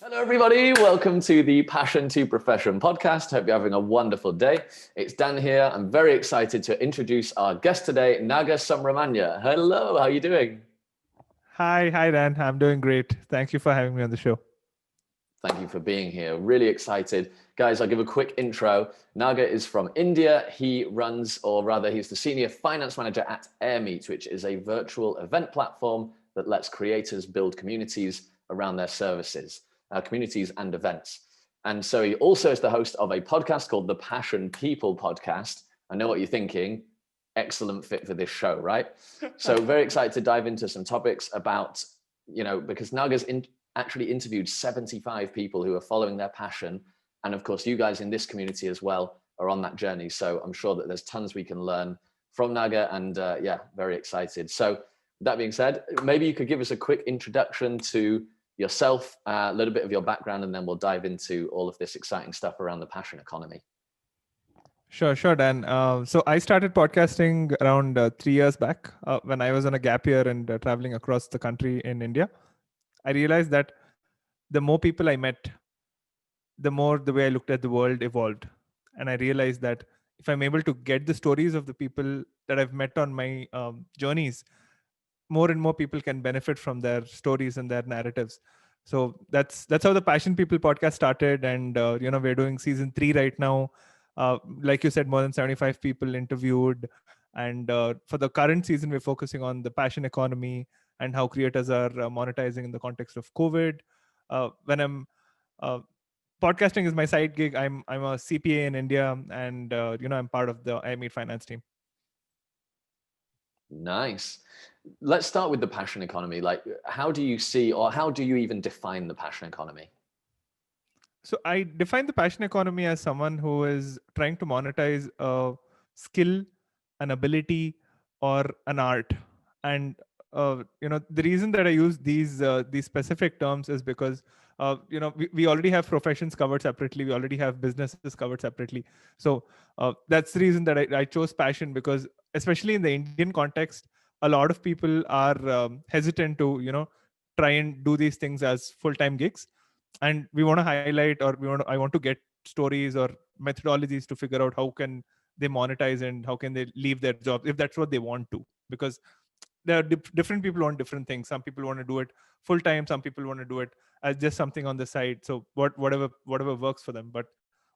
Hello, everybody. Welcome to the Passion to Profession podcast. Hope you're having a wonderful day. It's Dan here. I'm very excited to introduce our guest today, Naga Subramanya. Hello, how are you doing? Hi, Dan. I'm doing great. Thank you for having me on the show. Thank you for being here. Really excited. Guys, I'll give a quick intro. Naga is from India. He runs, or rather, he's the senior finance manager at Airmeet, which is a virtual event platform that lets creators build communities around their services, communities and events. And so he also is the host of a podcast called the Passion People Podcast. I know what you're thinking. Excellent fit for this show, right? So very excited to dive into some topics about, because Naga's actually interviewed 75 people who are following their passion. And of course, you guys in this community as well are on that journey. So I'm sure that there's tons we can learn from Naga, and very excited. So that being said, maybe you could give us a quick introduction to yourself, a little bit of your background, and then we'll dive into all of this exciting stuff around the passion economy. Sure, Dan. So I started podcasting around 3 years back when I was on a gap year and traveling across the country in India. I realized that the more people I met, the more the way I looked at the world evolved. And I realized that if I'm able to get the stories of the people that I've met on my journeys, more and more people can benefit from their stories and their narratives. So that's how the Passion People podcast started, and we're doing season 3 right now. Like you said, more than 75 people interviewed, and for the current season, we're focusing on the passion economy and how creators are monetizing in the context of COVID. When I'm podcasting is my side gig. I'm a CPA in India, and I'm part of the Airmeet finance team. Nice. Let's start with the passion economy. Like, how do you see, or how do you even define the passion economy? So I define the passion economy as someone who is trying to monetize a skill, an ability, or an art. And the reason that I use these specific terms is because we already have professions covered separately. We already have businesses covered separately. So that's the reason that I chose passion, because especially in the Indian context, a lot of people are hesitant to try and do these things as full-time gigs, and we want to highlight, or I want to get stories or methodologies to figure out how can they monetize and how can they leave their jobs if that's what they want to, because there are different people want different things. Some people want to do it full time, some people want to do it as just something on the side. So whatever works for them, but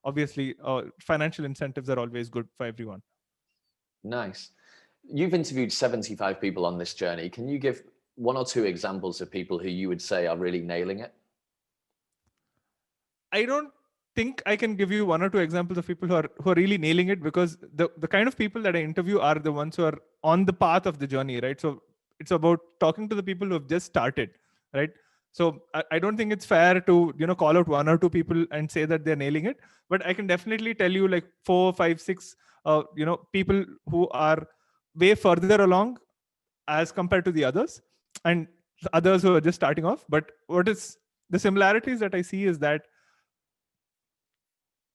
obviously financial incentives are always good for everyone. Nice. You've interviewed 75 people on this journey. Can you give one or two examples of people who you would say are really nailing it? I don't think I can give you one or two examples of people who are really nailing it, because the kind of people that I interview are the ones who are on the path of the journey, right? So it's about talking to the people who have just started, right? So I don't think it's fair to call out one or two people and say that they're nailing it, but I can definitely tell you like 4, 5, 6 people who are way further along as compared to the others, and others who are just starting off. But what is the similarities that I see is that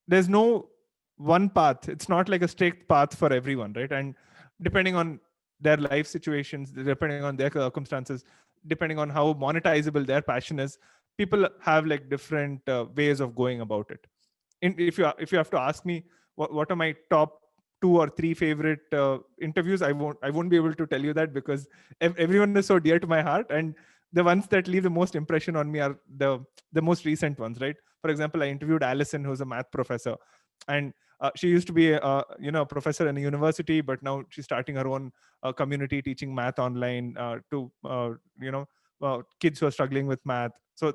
there's no one path. It's not like a straight path for everyone, right? And depending on their life situations, depending on their circumstances, depending on how monetizable their passion is, people have like different ways of going about it. If you have to ask me what are my top 2 or 3 favorite interviews, I won't be able to tell you that, because everyone is so dear to my heart, and the ones that leave the most impression on me are the most recent ones, right? For example, I interviewed Allison, who's a math professor, and she used to be a professor in a university, but now she's starting her own community teaching math online to kids who are struggling with math. So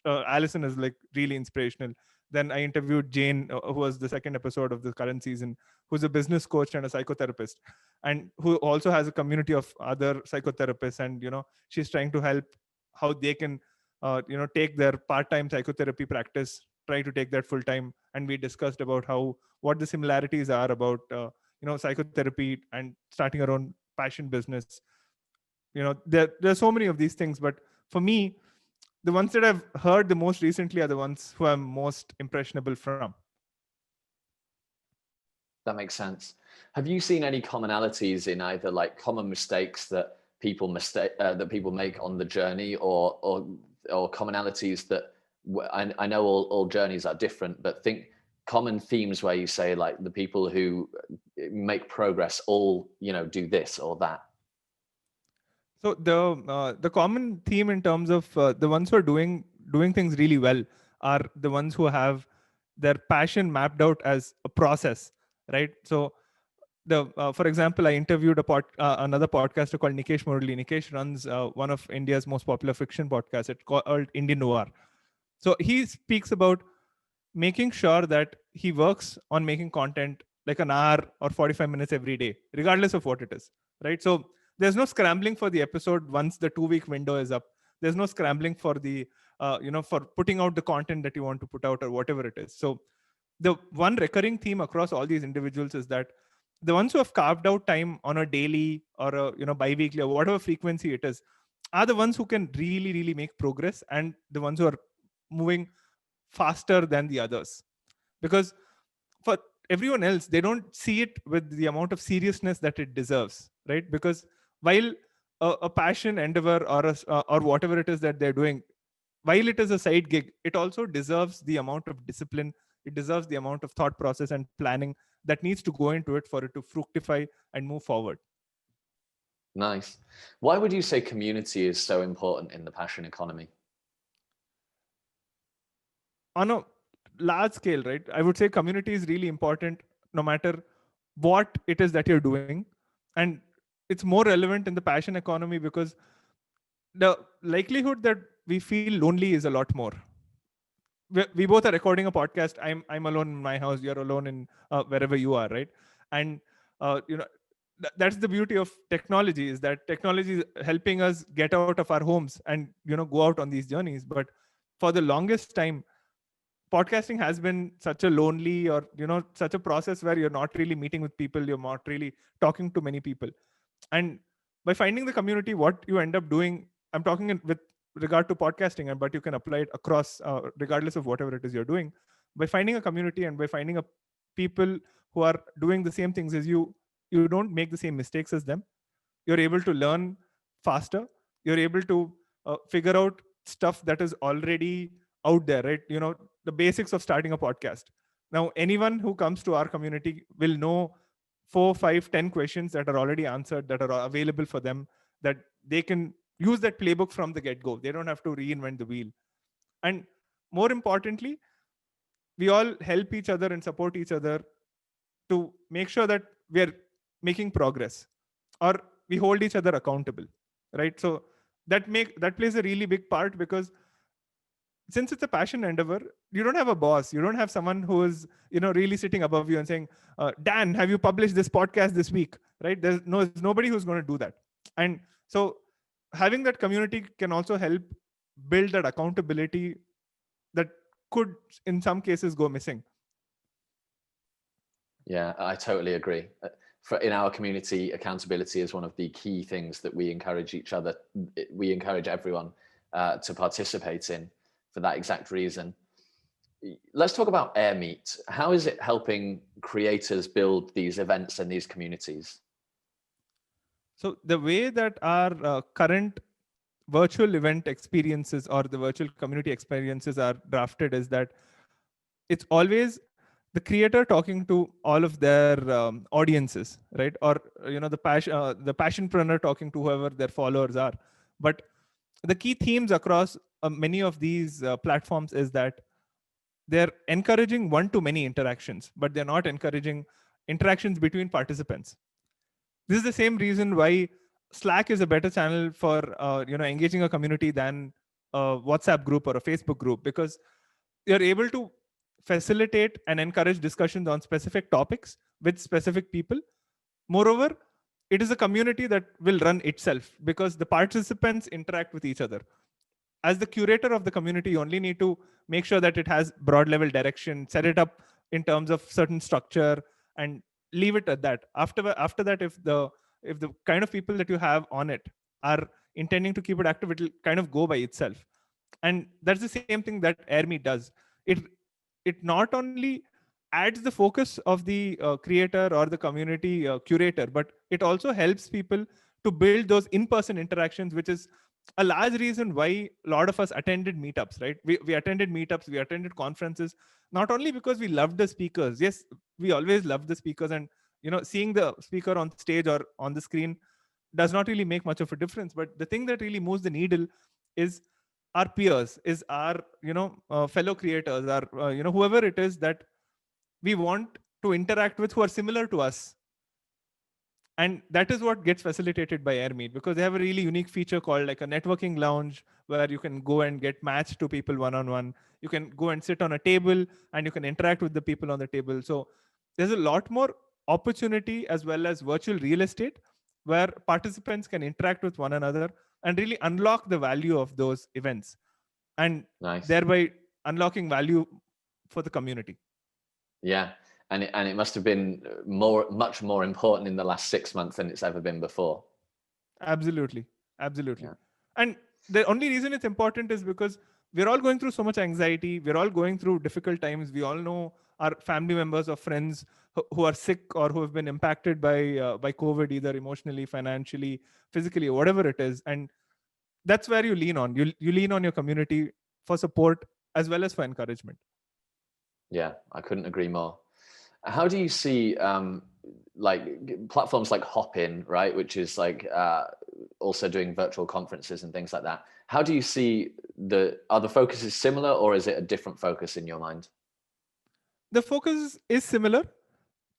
Allison is like really inspirational. Then I interviewed Jane, who was the second episode of the current season, who's a business coach and a psychotherapist, and who also has a community of other psychotherapists. And she's trying to help how they can take their part-time psychotherapy practice, try to take that full-time. And we discussed about what the similarities are about psychotherapy and starting our own passion business. There are so many of these things, but for me, the ones that I've heard the most recently are the ones who I'm most impressionable from. That makes sense. Have you seen any commonalities in either like common mistakes that people make on the journey, or commonalities that I know all journeys are different, but think common themes where you say like the people who make progress all, do this or that. So the common theme in terms of the ones who are doing things really well are the ones who have their passion mapped out as a process, right? So the for example, I interviewed another podcaster called Nikesh Murali. Nikesh runs one of India's most popular fiction podcasts. It's called Indian Noir. So he speaks about making sure that he works on making content like an hour or 45 minutes every day, regardless of what it is, right? So there's no scrambling for the episode once the 2 week window is up. There's no scrambling for the for putting out the content that you want to put out or whatever it is. So the one recurring theme across all these individuals is that the ones who have carved out time on a daily or a bi-weekly or whatever frequency it is are the ones who can really really make progress, and the ones who are moving faster than the others. Because for everyone else, they don't see it with the amount of seriousness that it deserves, right? Because while a passion endeavor or whatever it is that they're doing, while it is a side gig, it also deserves the amount of discipline, it deserves the amount of thought process and planning that needs to go into it for it to fructify and move forward. Nice. Why would you say community is so important in the passion economy? On a large scale, right, I would say community is really important no matter what it is that you're doing. And it's more relevant in the passion economy because the likelihood that we feel lonely is a lot more. We both are recording a podcast. I'm alone in my house, you're alone in wherever you are, right? And that's the beauty of technology, is that technology is helping us get out of our homes and go out on these journeys. But for the longest time, podcasting has been such a lonely, or such a process where you're not really meeting with people, you're not really talking to many people. And by finding the community, what you end up doing, I'm talking with regard to podcasting, but you can apply it across regardless of whatever it is you're doing. By finding a community and by finding a people who are doing the same things as you don't make the same mistakes as them. You're able to learn faster. You're able to figure out stuff that is already out there, right? The basics of starting a podcast. Now anyone who comes to our community will know 4, 5, 10 questions that are already answered, that are available for them, that they can use that playbook from the get-go. They don't have to reinvent the wheel. And more importantly, we all help each other and support each other to make sure that we're making progress, or we hold each other accountable, right? So that plays a really big part, because since it's a passion endeavor, you don't have a boss, you don't have someone who is really sitting above you and saying, Dan, have you published this podcast this week, right? There's nobody who's going to do that. And so having that community can also help build that accountability that could in some cases go missing. Yeah, I totally agree. In our community, accountability is one of the key things that we encourage each other. We encourage everyone to participate in for that exact reason. Let's talk about Airmeet. How is it helping creators build these events and these communities? So the way that our current virtual event experiences or the virtual community experiences are drafted is that it's always the creator talking to all of their audiences, right? Or the passionpreneur talking to whoever their followers are. But the key themes across many of these platforms is that they're encouraging one-to-many interactions, but they're not encouraging interactions between participants. This is the same reason why Slack is a better channel for engaging a community than a WhatsApp group or a Facebook group, because you're able to facilitate and encourage discussions on specific topics with specific people. Moreover, it is a community that will run itself because the participants interact with each other. As the curator of the community, you only need to make sure that it has broad level direction, set it up in terms of certain structure, and leave it at that. After that, if the kind of people that you have on it are intending to keep it active, it will kind of go by itself. And that's the same thing that Airme does. It not only adds the focus of the creator or the community curator, but it also helps people to build those in-person interactions, which is a large reason why a lot of us attended meetups, right? We attended meetups, we attended conferences, not only because we loved the speakers. Yes, we always loved the speakers, and seeing the speaker on stage or on the screen does not really make much of a difference. But the thing that really moves the needle is our peers, is our fellow creators, our whoever it is that we want to interact with, who are similar to us. And that is what gets facilitated by Airmeet, because they have a really unique feature called like a networking lounge, where you can go and get matched to people one on one. You can go and sit on a table and you can interact with the people on the table. So there's a lot more opportunity, as well as virtual real estate, where participants can interact with one another and really unlock the value of those events, and Nice. thereby unlocking value for the community. Yeah. And it must have been much more important in the last 6 months than it's ever been before. Absolutely. Yeah. And the only reason it's important is because we're all going through so much anxiety. We're all going through difficult times. We all know our family members or friends who are sick or who have been impacted by COVID, either emotionally, financially, physically, or whatever it is. And that's where you lean on. You lean on your community for support as well as for encouragement. Yeah, I couldn't agree more. How do you see like platforms like Hopin, right, which is like also doing virtual conferences and things like that? How do you see are the focuses similar, or is it a different focus in your mind? The focus is similar.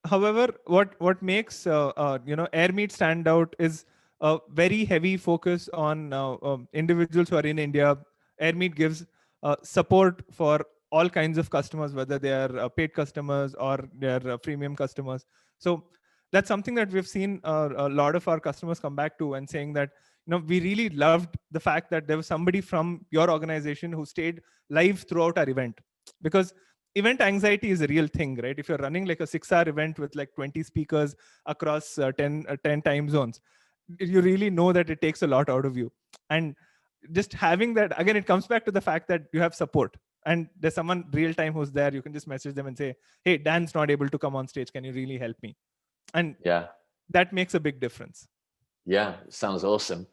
However, what makes Airmeet stand out is a very heavy focus on individuals who are in India. Airmeet gives support for all kinds of customers, whether they are paid customers or they are premium customers. So that's something that we've seen a lot of our customers come back to and saying that we really loved the fact that there was somebody from your organization who stayed live throughout our event, because event anxiety is a real thing, right? If you're running like a 6-hour event with like 20 speakers across 10 time zones, you really know that it takes a lot out of you. And just having that, again, it comes back to the fact that you have support and there's someone real time who's there. You can just message them and say, hey, Dan's not able to come on stage, can you really help me? And Yeah. that makes a big difference. Yeah, sounds awesome.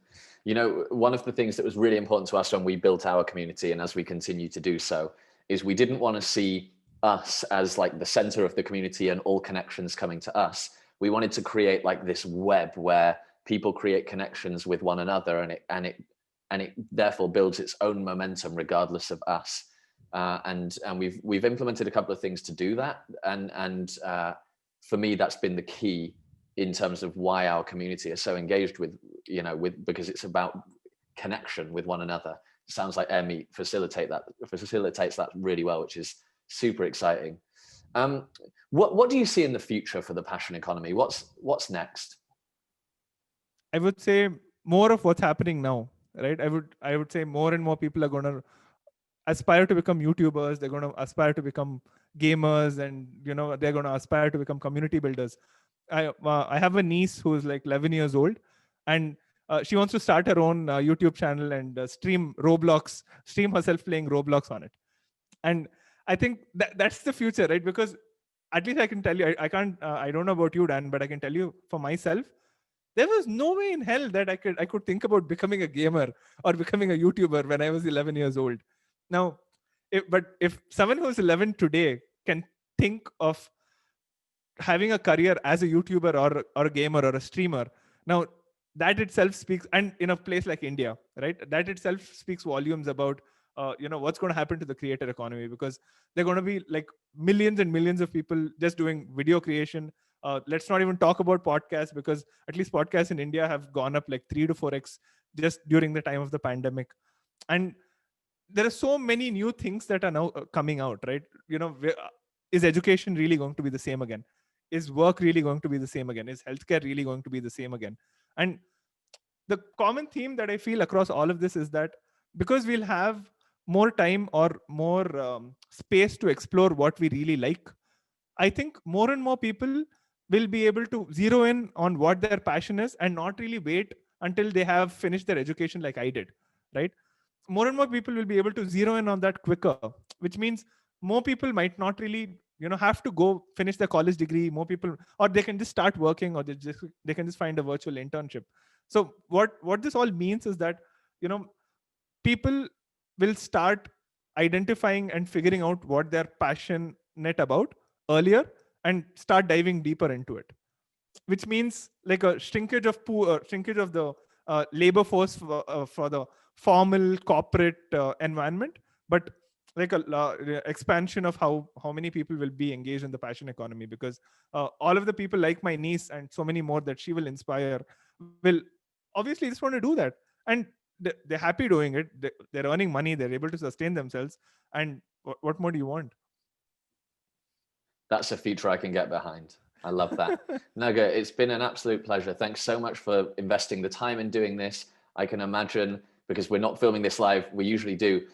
One of the things that was really important to us when we built our community, and as we continue to do so, is we didn't want to see us as like the center of the community and all connections coming to us. We wanted to create like this web where people create connections with one another, and it therefore builds its own momentum regardless of us. And we've implemented a couple of things to do that, and for me, that's been the key in terms of why our community is so engaged with because it's about connection with one another. It sounds like Airmeet facilitates that really well, which is super exciting. What do you see in the future for the passion economy? What's next? I would say more of what's happening now, right? I would say more and more people are going to aspire to become YouTubers. They're going to aspire to become gamers, and they're going to aspire to become community builders. I have a niece who's like 11 years old, and she wants to start her own YouTube channel and stream herself playing Roblox on it. And I think that's the future, right? Because at least I can tell you, I can't, I don't know about you, Dan, but I can tell you for myself, there was no way in hell that I could think about becoming a gamer or becoming a YouTuber when I was 11 years old. Now, if someone who's 11 today can think of having a career as a YouTuber or a gamer or a streamer, now that itself speaks, and in a place like India, right, that itself speaks volumes about what's going to happen to the creator economy, because they're going to be like millions and millions of people just doing video creation. Let's not even talk about podcasts, because at least podcasts in India have gone up like 3 to 4x just during the time of the pandemic. And there are so many new things that are now coming out, right? Is education really going to be the same again? Is work really going to be the same again? Is healthcare really going to be the same again? And the common theme that I feel across all of this is that because we'll have more time or more space to explore what we really like, I think more and more people will be able to zero in on what their passion is and not really wait until they have finished their education like I did, right? More and more people will be able to zero in on that quicker, which means more people might not really have to go finish their college degree. More people, or they can just start working, or they can just find a virtual internship. So what this all means is that people will start identifying and figuring out what they're passionate about earlier and start diving deeper into it, which means like a shrinkage of the labor force for the formal corporate environment, but like a expansion of how many people will be engaged in the passion economy, because all of the people like my niece and so many more that she will inspire will obviously just want to do that, and they're happy doing it. They're earning money, they're able to sustain themselves, and what more do you want? That's a feature I can get behind. I love that. Naga, it's been an absolute pleasure. Thanks so much for investing the time in doing this. I can imagine, because we're not filming this live, we usually do,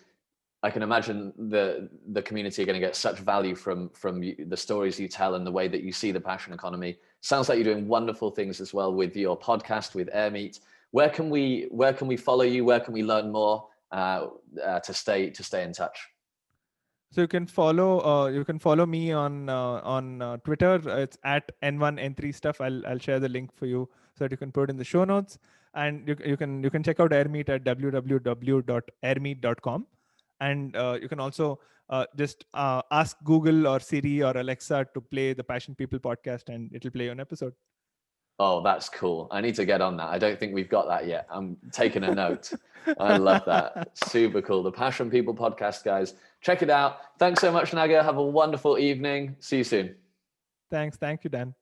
I can imagine the community are going to get such value from the stories you tell and the way that you see the passion economy. Sounds like you're doing wonderful things as well with your podcast with Airmeet. Where can we follow you? Where can we learn more to stay in touch? So you can follow me on Twitter. It's at N1N3 stuff. I'll share the link for you so that you can put it in the show notes. And you can check out Airmeet at www.airmeet.com. And you can also just ask Google or Siri or Alexa to play the Passion People podcast, and it'll play an episode. Oh, that's cool. I need to get on that. I don't think we've got that yet. I'm taking a note. I love that. Super cool. The Passion People podcast, guys. Check it out. Thanks so much, Naga. Have a wonderful evening. See you soon. Thanks. Thank you, Dan.